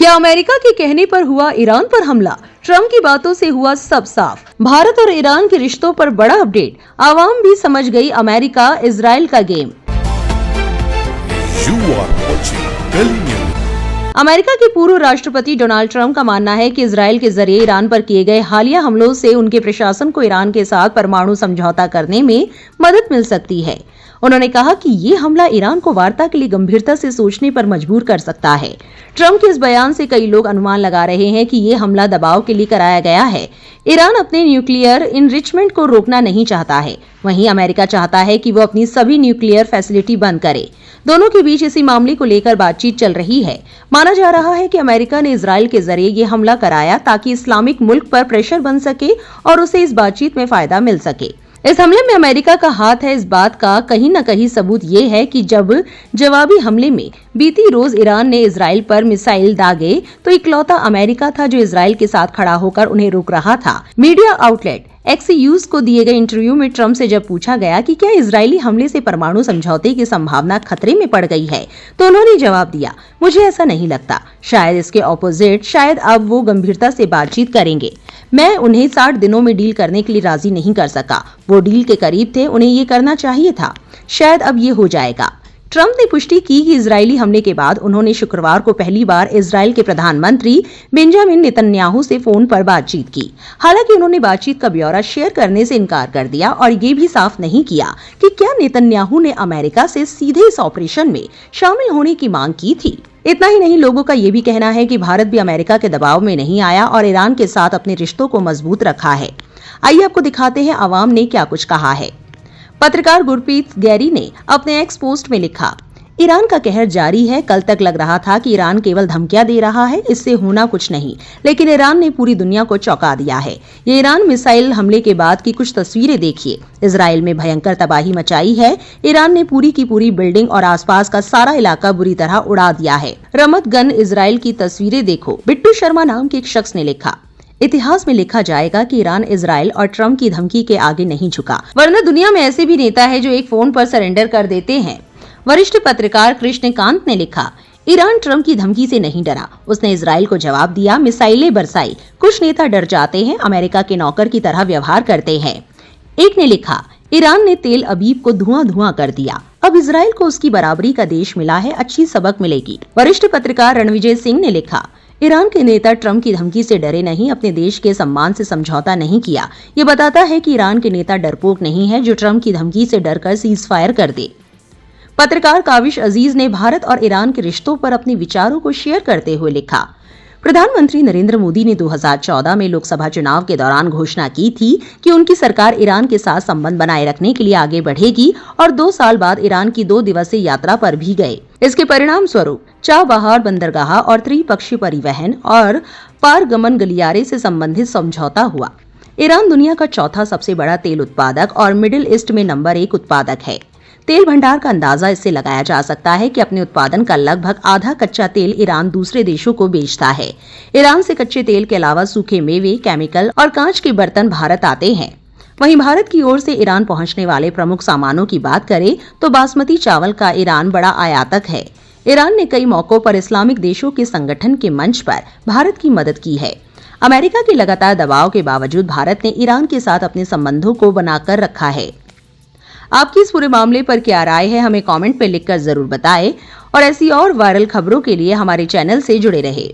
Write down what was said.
क्या अमेरिका के कहने पर हुआ ईरान पर हमला? ट्रंप की बातों से हुआ सब साफ। भारत और ईरान के रिश्तों पर बड़ा अपडेट। आवाम भी समझ गई अमेरिका इजराइल का गेम। अमेरिका के पूर्व राष्ट्रपति डोनाल्ड ट्रंप का मानना है कि इजराइल के जरिए ईरान पर किए गए हालिया हमलों से उनके प्रशासन को ईरान के साथ परमाणु समझौता करने में मदद मिल सकती है। उन्होंने कहा कि ये हमला ईरान को वार्ता के लिए गंभीरता से सोचने पर मजबूर कर सकता है। ट्रंप के इस बयान से कई लोग अनुमान लगा रहे हैं कि ये हमला दबाव के लिए कराया गया है। ईरान अपने न्यूक्लियर इनरिचमेंट को रोकना नहीं चाहता है, वहीं अमेरिका चाहता है कि वो अपनी सभी न्यूक्लियर फैसिलिटी बंद करे। दोनों के बीच इसी मामले को लेकर बातचीत चल रही है। माना जा रहा है कि अमेरिका ने इजराइल के जरिए ये हमला कराया ताकि इस्लामिक मुल्क पर प्रेशर बन सके और उसे इस बातचीत में फायदा मिल सके। इस हमले में अमेरिका का हाथ है, इस बात का कहीं न कहीं सबूत ये है कि जब जवाबी हमले में बीती रोज ईरान ने इजराइल पर मिसाइल दागे तो इकलौता अमेरिका था जो इजराइल के साथ खड़ा होकर उन्हें रोक रहा था। मीडिया आउटलेट एक्सीयूज को दिए गए इंटरव्यू में ट्रंप से जब पूछा गया कि क्या इजरायली हमले से परमाणु समझौते की संभावना खतरे में पड़ गई है, तो उन्होंने जवाब दिया, मुझे ऐसा नहीं लगता। शायद इसके ऑपोजिट, शायद अब वो गंभीरता से बातचीत करेंगे। मैं उन्हें 60 दिनों में डील करने के लिए राजी नहीं कर सका। वो डील के करीब थे, उन्हें ये करना चाहिए था। शायद अब ये हो जाएगा। ट्रंप ने पुष्टि की कि इजरायली हमले के बाद उन्होंने शुक्रवार को पहली बार इजराइल के प्रधानमंत्री बेंजामिन नेतन्याहू से फोन पर बातचीत की। हालांकि उन्होंने बातचीत का ब्यौरा शेयर करने से इनकार कर दिया और ये भी साफ नहीं किया कि क्या नेतन्याहू ने अमेरिका से सीधे इस ऑपरेशन में शामिल होने की मांग की थी। इतना ही नहीं, लोगों का ये भी कहना है कि भारत भी अमेरिका के दबाव में नहीं आया और ईरान के साथ अपने रिश्तों को मजबूत रखा है। आइए आपको दिखाते हैं आवाम ने क्या कुछ कहा है। पत्रकार गुरप्रीत गैरी ने अपने एक्स पोस्ट में लिखा, ईरान का कहर जारी है। कल तक लग रहा था कि ईरान केवल धमकियां दे रहा है, इससे होना कुछ नहीं, लेकिन ईरान ने पूरी दुनिया को चौंका दिया है। ये ईरान मिसाइल हमले के बाद की कुछ तस्वीरें देखिए। इजराइल में भयंकर तबाही मचाई है। ईरान ने पूरी की पूरी बिल्डिंग और आसपास का सारा इलाका बुरी तरह उड़ा दिया है। रमत गन इजराइल की तस्वीरें देखो। बिट्टू शर्मा नाम के एक शख्स ने लिखा, इतिहास में लिखा जाएगा कि ईरान इजराइल और ट्रंप की धमकी के आगे नहीं झुका, वरना दुनिया में ऐसे भी नेता है जो एक फोन पर सरेंडर कर देते हैं। वरिष्ठ पत्रकार कृष्णकांत ने लिखा, ईरान ट्रंप की धमकी से नहीं डरा, उसने इजराइल को जवाब दिया, मिसाइलें बरसाई। कुछ नेता डर जाते हैं, अमेरिका के नौकर की तरह व्यवहार करते हैं। एक ने लिखा, ईरान ने तेल अबीब को धुआं कर दिया, अब इजराइल को उसकी बराबरी का देश मिला है, अच्छी सबक मिलेगी। वरिष्ठ पत्रकार रणविजय सिंह ने लिखा, ईरान के नेता ट्रंप की धमकी से डरे नहीं, अपने देश के सम्मान से समझौता नहीं किया। ये बताता है कि ईरान के नेता डरपोक नहीं है जो ट्रंप की धमकी से डरकर सीज फायर कर दे। पत्रकार काविश अजीज ने भारत और ईरान के रिश्तों पर अपने विचारों को शेयर करते हुए लिखा, प्रधानमंत्री नरेंद्र मोदी ने 2014 में लोकसभा चुनाव के दौरान घोषणा की थी कि उनकी सरकार ईरान के साथ संबंध बनाए रखने के लिए आगे बढ़ेगी और 2 साल बाद ईरान की 2 दिवसीय यात्रा पर भी गए। इसके परिणाम स्वरूप चाबहार बंदरगाह और त्रिपक्षीय परिवहन और पारगमन गलियारे से संबंधित समझौता हुआ। ईरान दुनिया का चौथा सबसे बड़ा तेल उत्पादक और मिडिल ईस्ट में नंबर 1 उत्पादक है। तेल भंडार का अंदाजा इससे लगाया जा सकता है कि अपने उत्पादन का लगभग आधा कच्चा तेल ईरान दूसरे देशों को बेचता है। ईरान से कच्चे तेल के अलावा सूखे मेवे, केमिकल और कांच के बर्तन भारत आते हैं। वहीं भारत की ओर से ईरान पहुंचने वाले प्रमुख सामानों की बात करें तो बासमती चावल का ईरान बड़ा आयातक है। ईरान ने कई मौकों पर इस्लामिक देशों के संगठन के मंच पर भारत की मदद की है। अमेरिका के लगातार दबाव के बावजूद भारत ने ईरान के साथ अपने संबंधों को बनाकर रखा है। आपकी इस पूरे मामले पर क्या राय है, हमें कमेंट पे लिखकर जरूर बताएं और ऐसी और वायरल खबरों के लिए हमारे चैनल से जुड़े रहें।